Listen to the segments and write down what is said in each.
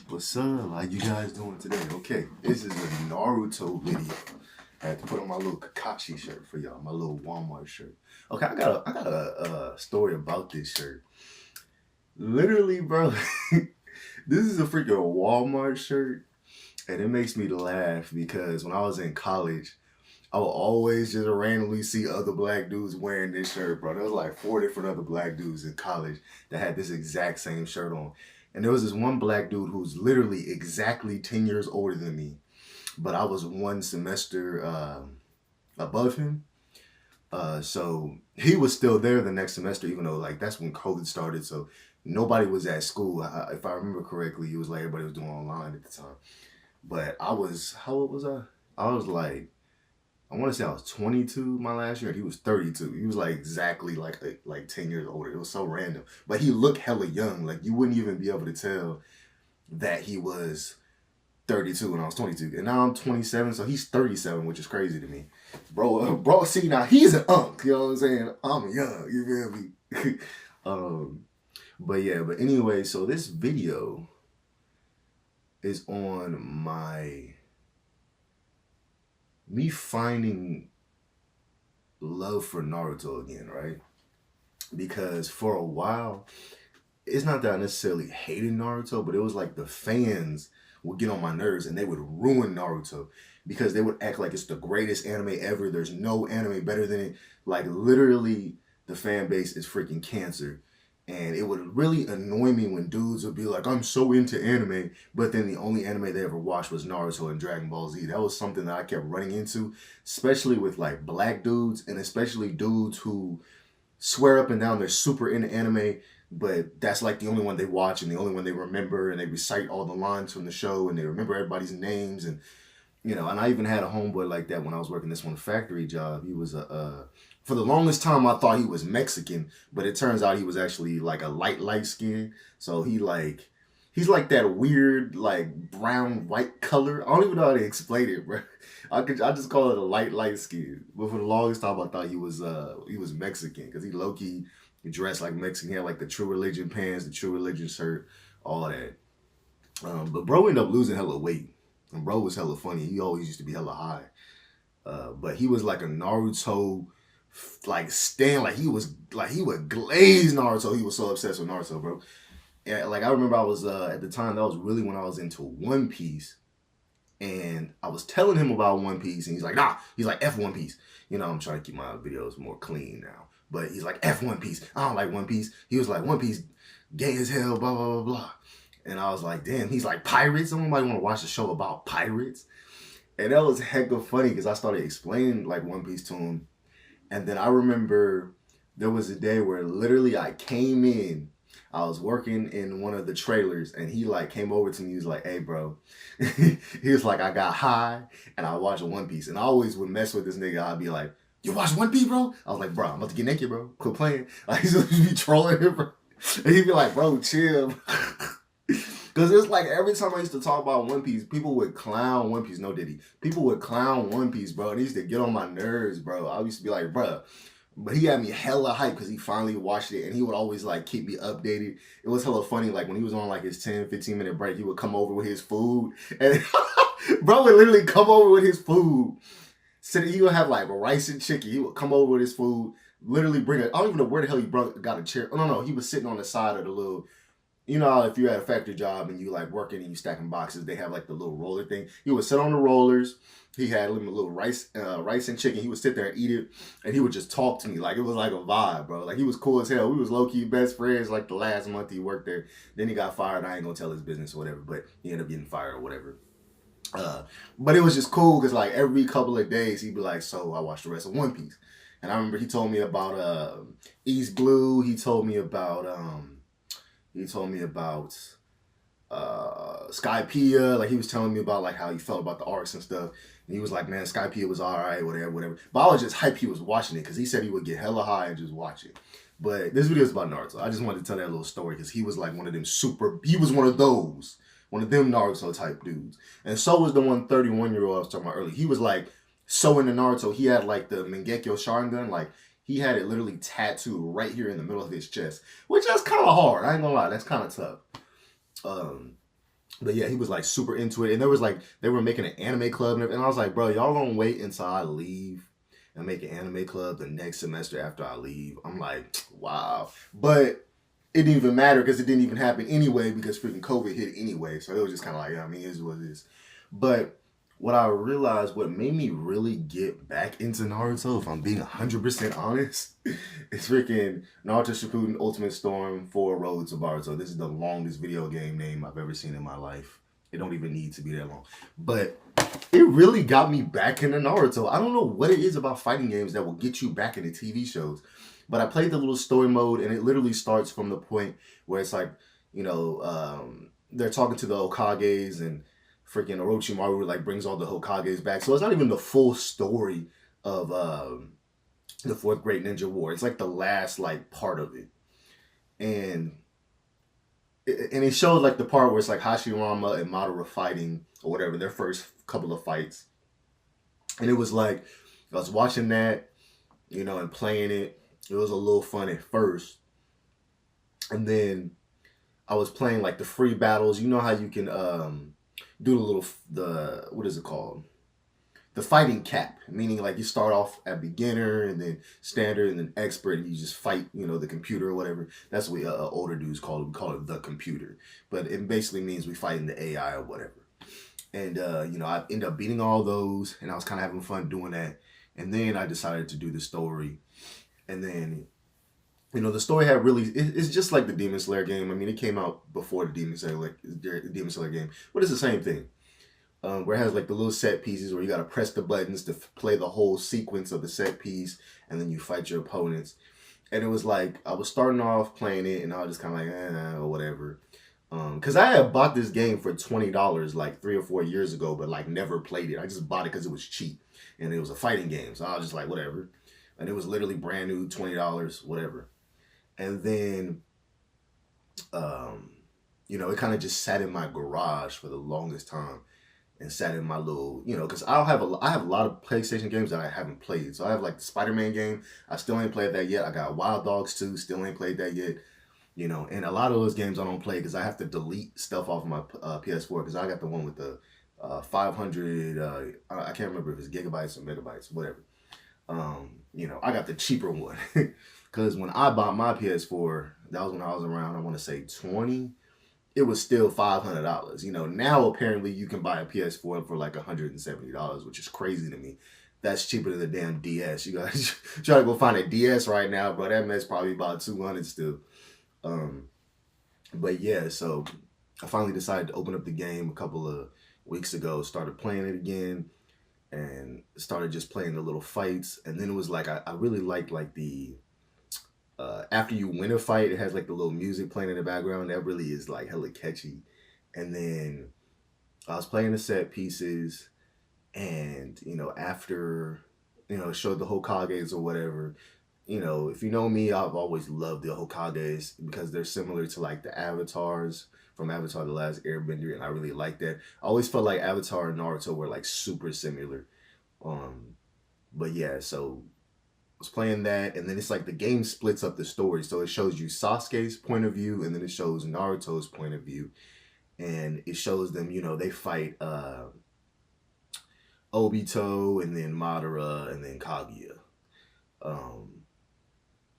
What's up? How you guys doing today? Okay, this is a Naruto video. I had to put on my little Kakashi shirt for y'all, my little Walmart shirt. Okay, I got a story about this shirt. Literally, bro, this is a freaking Walmart shirt, and it makes me laugh because when I was in college, I would always just randomly see other black dudes wearing this shirt, bro. There was like 4 different other black dudes in college that had this exact same shirt on. And there was this one black dude who's literally exactly 10 years older than me, but I was one semester above him. So he was still there the next semester, even though like that's when COVID started. So nobody was at school. If I remember correctly, it was like everybody was doing online at the time. But how old was I? I was like, I want to say I was 22 my last year, and he was 32. He was like exactly like 10 years older. It was so random. But he looked hella young. Like you wouldn't even be able to tell that he was 32 when I was 22. And now I'm 27, so he's 37, which is crazy to me. Bro, see now he's an unk, you know what I'm saying? I'm young, you feel me? But anyway, so this video is on me finding love for Naruto again, right? Because for a while, it's not that I necessarily hated Naruto, but it was like the fans would get on my nerves and they would ruin Naruto because they would act like it's the greatest anime ever. There's no anime better than it. Like literally, the fan base is freaking cancer. And it would really annoy me when dudes would be like, I'm so into anime, but then the only anime they ever watched was Naruto and Dragon Ball Z. That was something that I kept running into, especially with like black dudes and especially dudes who swear up and down they're super into anime, but that's like the only one they watch and the only one they remember, and they recite all the lines from the show and they remember everybody's names. And and I even had a homeboy like that when I was working this one factory job. He was for the longest time I thought he was Mexican, but it turns out he was actually like a light skin. So he's like that weird like brown white color. I don't even know how to explain it, bro. I just call it a light skin. But for the longest time I thought he was Mexican because he low key dressed like Mexican. He had like the True Religion pants, the True Religion shirt, all that. But bro ended up losing hella weight. And bro was hella funny. He always used to be hella high. But he was like a Naruto like stan. Like he would glaze Naruto. He was so obsessed with Naruto, bro. And like I remember I was at the time, that was really when I was into One Piece. And I was telling him about One Piece and he's like, nah. He's like, F One Piece. I'm trying to keep my videos more clean now. But he's like, F One Piece. I don't like One Piece. He was like, One Piece gay as hell, blah, blah, blah, blah. And I was like, damn, he's like, pirates? Somebody want to watch a show about pirates? And that was hecka funny because I started explaining like One Piece to him. And then I remember there was a day where literally I came in, I was working in one of the trailers and he like came over to me, he was like, hey bro, he was like, I got high and I watched One Piece. And I always would mess with this nigga. I'd be like, you watch One Piece, bro? I was like, bro, I'm about to get naked, bro. Quit playing. Like, he used to be trolling him, bro. And he'd be like, bro, chill. Because it's like every time I used to talk about One Piece, people would clown One Piece. No, Diddy. People would clown One Piece, bro. And it used to get on my nerves, bro. I used to be like, bro. But he had me hella hype because he finally watched it. And he would always like keep me updated. It was hella funny. Like when he was on like his 10, 15 minute break, he would come over with his food. And bro would literally come over with his food. He would have like rice and chicken. He would come over with his food. Literally bring it. I don't even know where the hell he got a chair. Oh, no. He was sitting on the side of the little... if you're at a factory job and you like working and you stacking boxes, they have like the little roller thing. He would sit on the rollers. He had a little rice and chicken. He would sit there and eat it, and he would just talk to me like it was like a vibe, bro. Like he was cool as hell. We was low key best friends. Like the last month he worked there, then he got fired. I ain't gonna tell his business or whatever, but he ended up getting fired or whatever. But it was just cool because like every couple of days he'd be like, "So I watched the rest of One Piece," and I remember he told me about East Blue. He told me about Skypiea. Like he was telling me about like how he felt about the arcs and stuff. And he was like, man, Skypiea was all right, whatever. But I was just hyped he was watching it because he said he would get hella high and just watch it. But this video is about Naruto. I just wanted to tell that little story because he was like one of them he was one of them Naruto type dudes. And so was the 31-year-old I was talking about earlier. He was like so into Naruto. He had like the Mangekyo Sharingan, like he had it literally tattooed right here in the middle of his chest, which is kind of hard. I ain't gonna lie, that's kind of tough. Um, but yeah, he was like super into it, and there was like they were making an anime club, and I was like, bro, y'all gonna wait until I leave and make an anime club the next semester after I leave? I'm like, wow, but it didn't even matter because it didn't even happen anyway because freaking COVID hit anyway. So it was just kind of like, yeah, I mean, it is what it is. But what I realized, what made me really get back into Naruto, if I'm being 100% honest, is freaking Naruto Shippuden Ultimate Storm 4 Road to Baruto. This is the longest video game name I've ever seen in my life. It don't even need to be that long. But it really got me back into Naruto. I don't know what it is about fighting games that will get you back into TV shows. But I played the little story mode, and it literally starts from the point where it's like, they're talking to the Hokages, and freaking Orochimaru like brings all the Hokages back. So it's not even the full story of the Fourth Great Ninja War. It's like the last like part of it, and it showed like the part where it's like Hashirama and Madara fighting or whatever, their first couple of fights, and it was like I was watching that, and playing it. It was a little fun at first, and then I was playing like the free battles. You know how you can do the what is it called? The fighting cap, meaning like you start off at beginner and then standard and then expert, and you just fight, the computer or whatever. That's what older dudes call it. We call it the computer, but it basically means we fight in the AI or whatever. And I ended up beating all those, and I was kind of having fun doing that. And then I decided to do the story, and then the story had really, it's just like the Demon Slayer game. I mean, it came out before the Demon Slayer game, but it's the same thing. Where it has like the little set pieces where you got to press the buttons to play the whole sequence of the set piece, and then you fight your opponents. And it was like, I was starting off playing it, and I was just kind of like, or whatever. Because I had bought this game for $20 like 3 or 4 years ago, but like never played it. I just bought it because it was cheap, and it was a fighting game. So I was just like, whatever. And it was literally brand new, $20, whatever. And then, it kind of just sat in my garage for the longest time, and sat in my little, because I have a lot of PlayStation games that I haven't played. So I have like the Spider-Man game. I still ain't played that yet. I got Wild Dogs 2. Still ain't played that yet. And a lot of those games I don't play because I have to delete stuff off of my PS4 because I got the one with the 500, I can't remember if it's gigabytes or megabytes, whatever. I got the cheaper one. Because when I bought my PS4, that was when I was around, I want to say 20. It was still $500. Now apparently you can buy a PS4 for like $170, which is crazy to me. That's cheaper than the damn DS. You guys try to go find a DS right now, bro. That mess probably about 200 still. But yeah, so I finally decided to open up the game a couple of weeks ago. Started playing it again, and started just playing the little fights. And then it was like I really liked like the after you win a fight, it has like the little music playing in the background. That really is like hella catchy. And then I was playing the set pieces, and after it showed the Hokages or whatever. If you know me, I've always loved the Hokages because they're similar to like the avatars from Avatar: The Last Airbender, and I really like that. I always felt like Avatar and Naruto were like super similar. But yeah, so was playing that, and then it's like the game splits up the story, so it shows you Sasuke's point of view, and then it shows Naruto's point of view, and it shows them, they fight Obito, and then Madara, and then Kaguya.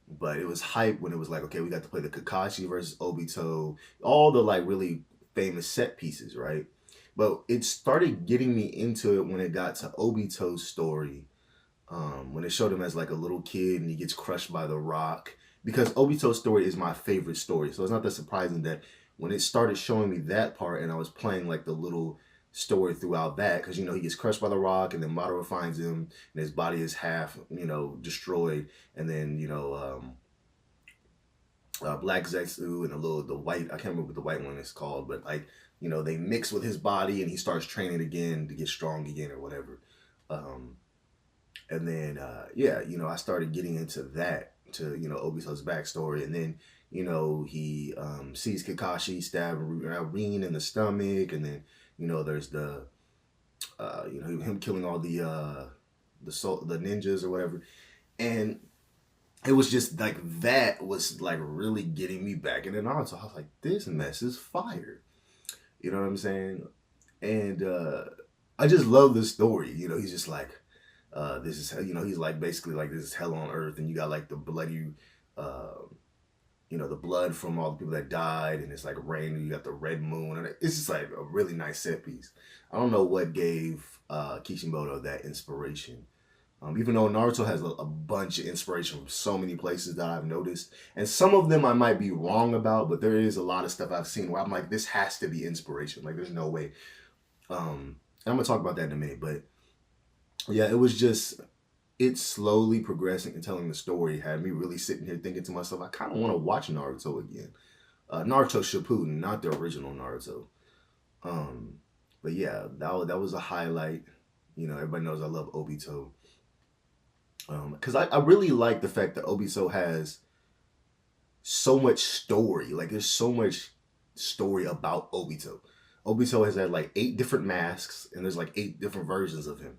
But it was hype when it was like, okay, we got to play the Kakashi versus Obito, all the like really famous set pieces, right? But it started getting me into it when it got to Obito's story. When it showed him as like a little kid and he gets crushed by the rock, because Obito's story is my favorite story. So it's not that surprising that when it started showing me that part and I was playing like the little story throughout that, because he gets crushed by the rock, and then Madara finds him and his body is half destroyed, and then Black Zetsu and the white, I can't remember what the white one is called, but like they mix with his body and he starts training again to get strong again or whatever. And then, I started getting into that, to, Obito's backstory. And then, he sees Kakashi stab Rin in the stomach. And then, there's the, him killing all the ninjas or whatever. And it was just like, that was like really getting me back into Naruto. I was like, this mess is fire. You know what I'm saying? And I just love the story. You know, he's just like, this is, you know, he's like basically like this is hell on earth, and you got like the bloody, uh, you know, the blood from all the people that died, and it's like rain, and you got the red moon, and it's just like a really nice set piece. I don't know what gave Kishimoto that inspiration. Even though Naruto has a bunch of inspiration from so many places that I've noticed, and some of them I might be wrong about, but there is a lot of stuff I've seen where I'm like, this has to be inspiration. Like, there's no way. And I'm gonna talk about that in a minute, but yeah, it was just it slowly progressing and telling the story had me really sitting here thinking to myself, I kind of want to watch Naruto again. Naruto Shippuden, not the original Naruto. Um, but yeah, that was a highlight. You know, everybody knows I love Obito. Because I really like the fact that Obito has so much story. Like, there's so much story about Obito. Obito has had like 8 different masks, and there's like 8 different versions of him.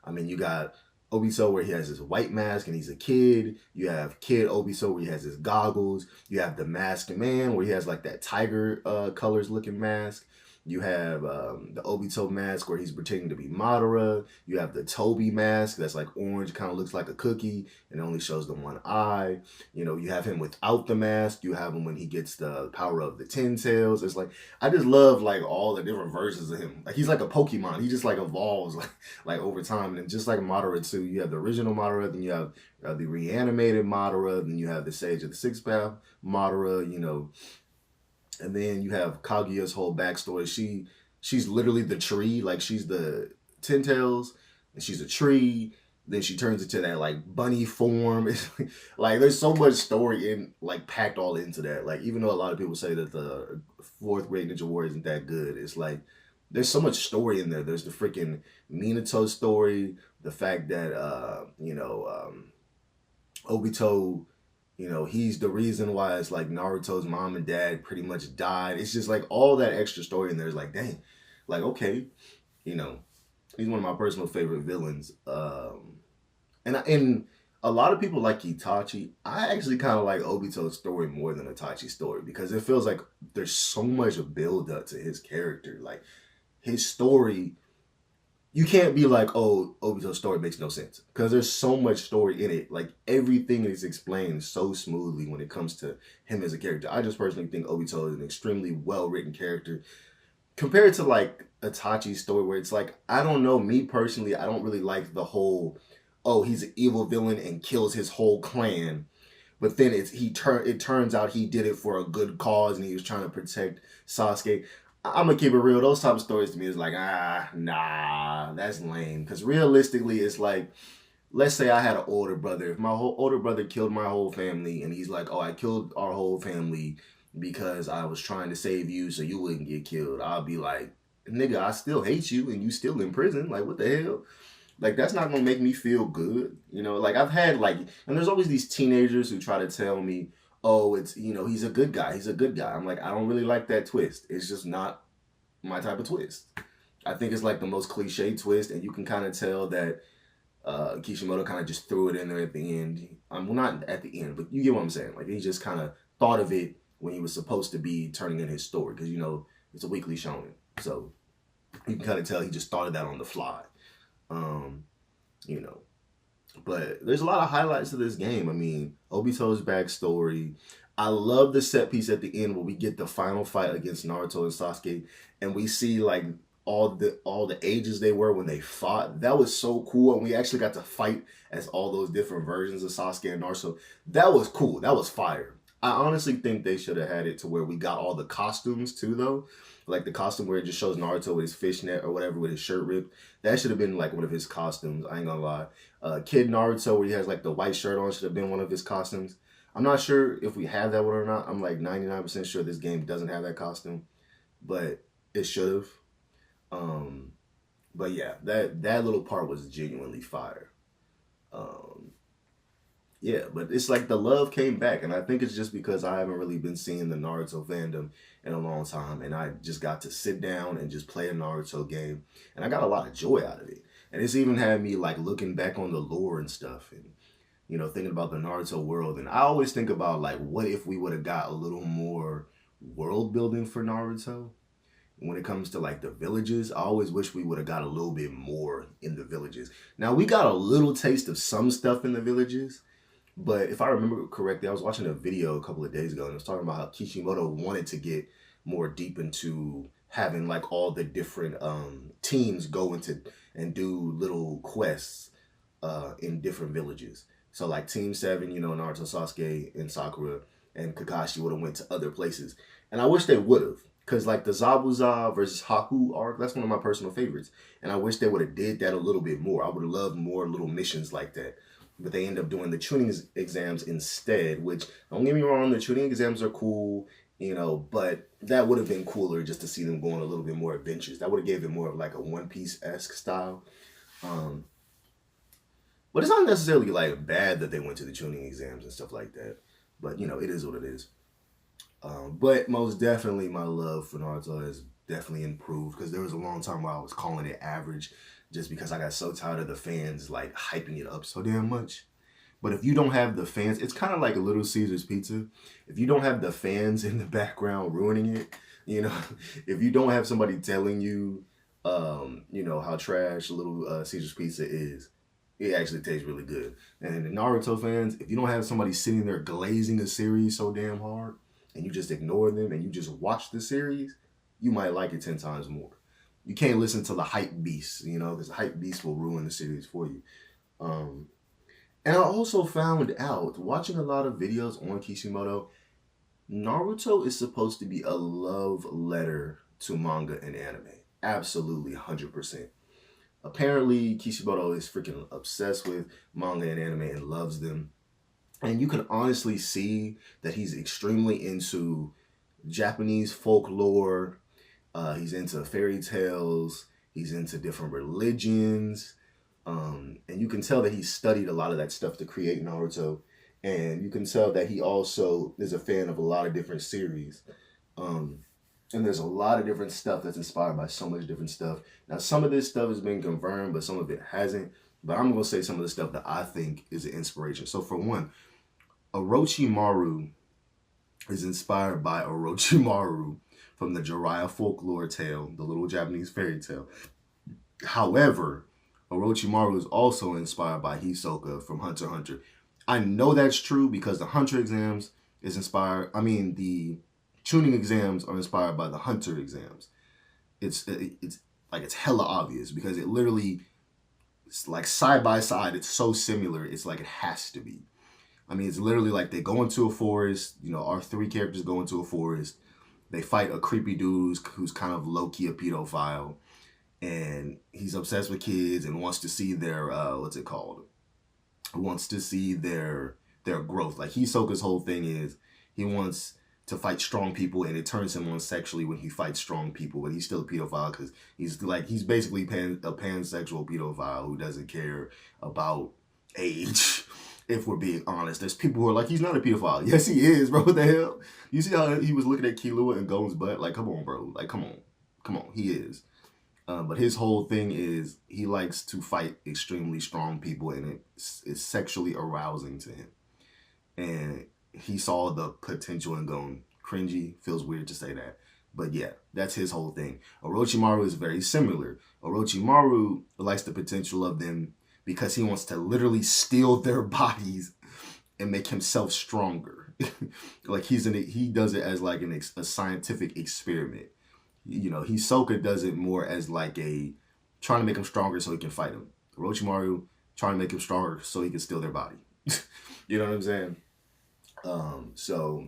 I mean, you got Obito where he has his white mask and he's a kid. You have Kid Obito where he has his goggles. You have the Masked Man where he has like that tiger colors looking mask. You have the Obito mask where he's pretending to be Madara. You have the Toby mask that's like orange, kind of looks like a cookie, and only shows the one eye. You know, you have him without the mask. You have him when he gets the power of the Ten Tails. It's like I just love like all the different versions of him. Like he's like a Pokemon. He just like evolves like over time, and just like Madara too. You have the original Madara, then you have the reanimated Madara, then you have the Sage of the Sixth Path Madara. You know, and then you have Kaguya's whole backstory. She's literally the tree, like she's the Ten Tails, and she's a tree. Then she turns into that like bunny form. It's like there's so much story in like packed all into that. Like even though a lot of people say that the fourth grade Ninja Warrior isn't that good, it's like there's so much story in there. There's the freaking Minato story, the fact that Obito, you know, he's the reason why it's like Naruto's mom and dad pretty much died. It's just like all that extra story in there is like, dang, like, okay, you know, he's one of my personal favorite villains. And a lot of people like Itachi. I actually kind of like Obito's story more than Itachi's story because it feels like there's so much build up to his character. Like his story, you can't be like, oh, Obito's story makes no sense because there's so much story in it. Like everything is explained so smoothly when it comes to him as a character. I just personally think Obito is an extremely well written character compared to like Itachi's story, where it's like I don't know. Me personally, I don't really like the whole, oh, he's an evil villain and kills his whole clan. But then it turns out he did it for a good cause and he was trying to protect Sasuke. I'm gonna keep it real. Those type of stories to me is like, nah, that's lame. Because realistically, it's like, let's say I had an older brother. If my whole older brother killed my whole family, and he's like, oh, I killed our whole family because I was trying to save you so you wouldn't get killed. I'll be like, nigga, I still hate you, and you still in prison. Like, what the hell? Like that's not gonna make me feel good, you know. Like I've had like, and there's always these teenagers who try to tell me, "Oh, it's he's a good guy. He's a good guy." I'm like, I don't really like that twist. It's just not my type of twist. I think it's like the most cliche twist, and you can kind of tell that Kishimoto kind of just threw it in there at the end. Well, not at the end, but you get what I'm saying. Like he just kind of thought of it when he was supposed to be turning in his story, because it's a weekly shonen, so you can kind of tell he just thought of that on the fly. Um, you know, but there's a lot of highlights to this game. I mean, Obito's backstory. I love the set piece at the end where we get the final fight against Naruto and Sasuke, and we see like all the ages they were when they fought. That was so cool, and we actually got to fight as all those different versions of Sasuke and Naruto. That was cool. That was fire. I honestly think they should have had it to where we got all the costumes too, though. Like the costume where it just shows Naruto with his fishnet or whatever with his shirt ripped. That should have been like one of his costumes. I ain't gonna lie. Kid Naruto where he has like the white shirt on should have been one of his costumes. I'm not sure if we have that one or not. I'm like 99% sure this game doesn't have that costume, but it should have. Um, but yeah, that little part was genuinely fire. Um, yeah, but it's like the love came back, and I think it's just because I haven't really been seeing the Naruto fandom in a long time, and I just got to sit down and just play a Naruto game, and I got a lot of joy out of it. And it's even had me like looking back on the lore and stuff, and thinking about the Naruto world. And I always think about like, what if we would have got a little more world building for Naruto? when it comes to like the villages, I always wish we would have got a little bit more in the villages. Now we got a little taste of some stuff in the villages, but if I remember correctly, I was watching a video a couple of days ago and it was talking about how Kishimoto wanted to get more deep into having like all the different teams go into and do little quests in different villages. So like Team 7, Naruto, Sasuke, and Sakura and Kakashi would have went to other places. And I wish they would have. Because like the Zabuza versus Haku arc, that's one of my personal favorites. And I wish they would have did that a little bit more. I would have loved more little missions like that. But they end up doing the tuning exams instead, which, don't get me wrong, the tuning exams are cool, but that would have been cooler just to see them going a little bit more adventures. That would have gave it more of like a One Piece-esque style. But it's not necessarily like bad that they went to the tuning exams and stuff like that. But, it is what it is. But most definitely my love for Naruto has definitely improved because there was a long time where I was calling it average just because I got so tired of the fans like hyping it up so damn much. But if you don't have the fans, it's kind of like a Little Caesars pizza. If you don't have the fans in the background ruining it, if you don't have somebody telling you, how trash Little Caesars pizza is, it actually tastes really good. And the Naruto fans, if you don't have somebody sitting there glazing a series so damn hard, and you just ignore them and you just watch the series, you might like it 10 times more. You can't listen to the hype beast, because the hype beast will ruin the series for you. And I also found out, watching a lot of videos on Kishimoto, Naruto is supposed to be a love letter to manga and anime. Absolutely, 100%. Apparently, Kishimoto is freaking obsessed with manga and anime and loves them. And you can honestly see that he's extremely into Japanese folklore. He's into fairy tales. He's into different religions. And you can tell that he studied a lot of that stuff to create Naruto. And you can tell that he also is a fan of a lot of different series. And there's a lot of different stuff that's inspired by so much different stuff. Now, some of this stuff has been confirmed, but some of it hasn't. But I'm going to say some of the stuff that I think is an inspiration. So for one, Orochimaru is inspired by Orochimaru from the Jiraiya folklore tale, the little Japanese fairy tale. However, Orochimaru is also inspired by Hisoka from Hunter x Hunter. I know that's true because the Hunter exams is inspired, the tuning exams are inspired by the Hunter exams. It's hella obvious because it's like side by side, it's so similar, it's like it has to be. It's literally like they go into a forest, our three characters go into a forest, they fight a creepy dude who's kind of low-key a pedophile, and he's obsessed with kids and wants to see their, wants to see their growth. Like Hisoka's whole thing is he wants to fight strong people and it turns him on sexually when he fights strong people, but he's still a pedophile because he's basically a pansexual pedophile who doesn't care about age. If we're being honest, there's people who are like, he's not a pedophile. Yes, he is, bro. What the hell? You see how he was looking at Killua and Gon's butt? Like, come on, bro. Like, come on. He is. But his whole thing is he likes to fight extremely strong people, and it's sexually arousing to him. And he saw the potential in Gon. Cringy, feels weird to say that. But yeah, that's his whole thing. Orochimaru is very similar. Orochimaru likes the potential of them because he wants to literally steal their bodies and make himself stronger. Like he does it as like a scientific experiment. Hisoka does it more as like trying to make him stronger so he can fight him. Orochimaru trying to make him stronger so he can steal their body. You know what I'm saying? So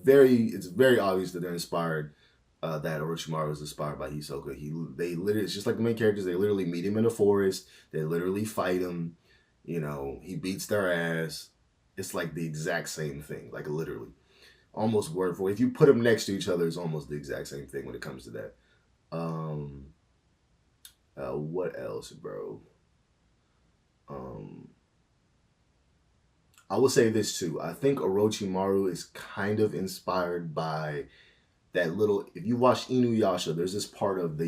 it's very obvious that they're inspired. That Orochimaru is inspired by Hisoka. They literally, it's just like the main characters. They literally meet him in the forest. They literally fight him. He beats their ass. It's like the exact same thing, like literally, almost word for word. If you put them next to each other, it's almost the exact same thing when it comes to that. What else, bro? I will say this too. I think Orochimaru is kind of inspired by that little, if you watch Inuyasha, there's this part of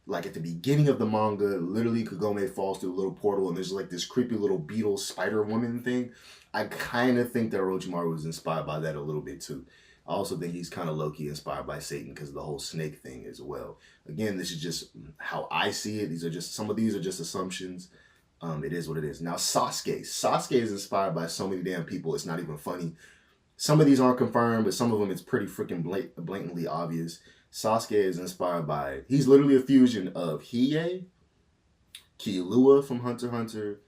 like at the beginning of the manga, literally Kagome falls through a little portal and there's like this creepy little beetle spider woman thing. I kind of think that Orochimaru was inspired by that a little bit too. I also think he's kind of low-key inspired by Satan because of the whole snake thing as well. Again, this is just how I see it. Some of these are just assumptions. It is what it is. Now, Sasuke. Sasuke is inspired by so many damn people. It's not even funny. Some of these aren't confirmed, but some of them it's pretty freaking blatantly obvious. Sasuke is inspired by, he's literally a fusion of Hiei, Killua from Hunter x Hunter,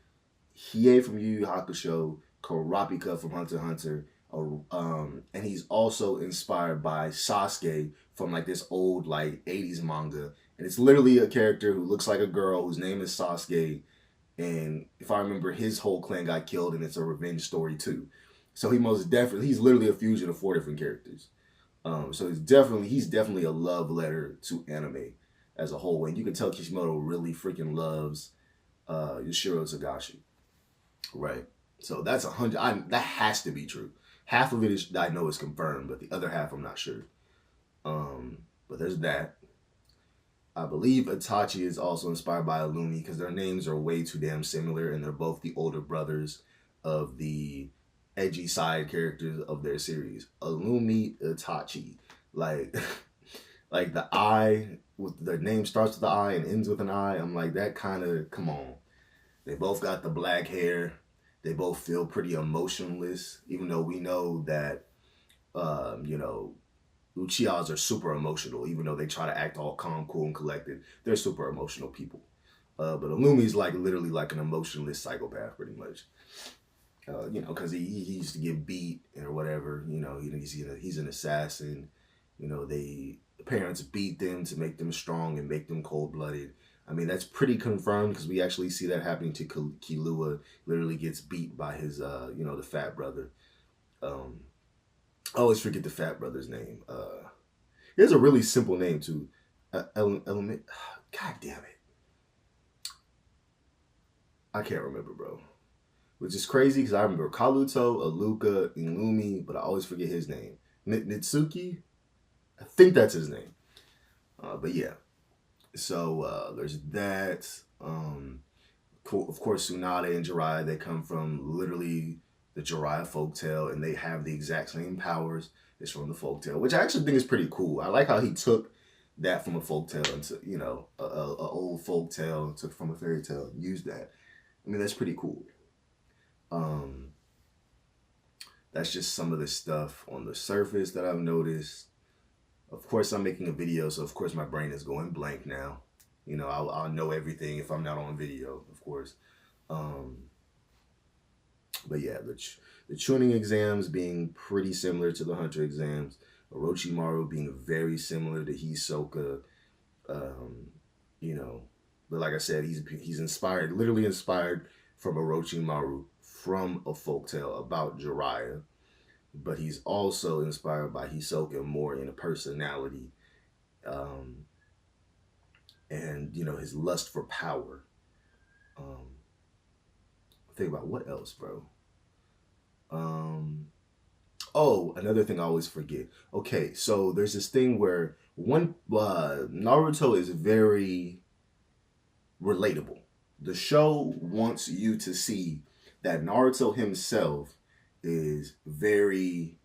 Hiei from Yu Yu Hakusho, Kurapika from Hunter x Hunter, and he's also inspired by Sasuke from like this old like 80s manga. And it's literally a character who looks like a girl whose name is Sasuke. And if I remember, his whole clan got killed, and it's a revenge story too. So he's literally a fusion of 4 different characters. So he's definitely a love letter to anime as a whole. And you can tell Kishimoto really freaking loves Yoshiro Togashi. Right. So that's 100. That has to be true. Half of it is I know is confirmed, but the other half I'm not sure. But there's that. I believe Itachi is also inspired by Illumi because their names are way too damn similar, and they're both the older brothers of the edgy side characters of their series. Illumi, Itachi, like the I with their name starts with the I and ends with an I. I'm like, that kind of, come on. They both got the black hair. They both feel pretty emotionless, even though we know that, Uchihas are super emotional, even though they try to act all calm, cool, and collected. They're super emotional people. But Illumi's like literally like an emotionless psychopath, pretty much. Because he used to get beat or whatever. He's an assassin. The parents beat them to make them strong and make them cold-blooded. I mean, that's pretty confirmed because we actually see that happening to Killua. Literally gets beat by his, the fat brother. I always forget the fat brother's name. He has a really simple name too. Element. God damn it. I can't remember, bro. Which is crazy because I remember Kaluto, Aluka, Illumi, but I always forget his name. Nitsuki? I think that's his name. But yeah. So there's that. Of course, Tsunade and Jiraiya, they come from literally the Jiraiya folktale, and they have the exact same powers as from the folktale, which I actually think is pretty cool. I like how he took that from a folktale into, a old folktale, took from a fairy tale, and used that. I mean, that's pretty cool. That's just some of the stuff on the surface that I've noticed. Of course, I'm making a video, so of course my brain is going blank now. I'll know everything if I'm not on video, of course. But yeah, the Chunin exams being pretty similar to the Hunter exams. Orochimaru being very similar to Hisoka. But like I said, he's literally inspired from Orochimaru from a folktale about Jiraiya. But he's also inspired by Hisoka more in a personality. And his lust for power. Think about what else, bro. Another thing I always forget. Okay, so there's this thing where Naruto is very relatable. The show wants you to see that Naruto himself is very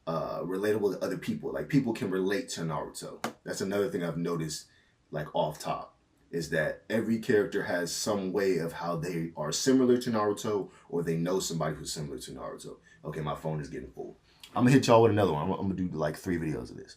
relatable to other people. Like, people can relate to Naruto. That's another thing I've noticed, like, off top, is that every character has some way of how they are similar to Naruto, or they know somebody who's similar to Naruto. Okay, my phone is getting full. I'm gonna hit y'all with another one. I'm gonna do like 3 videos of this.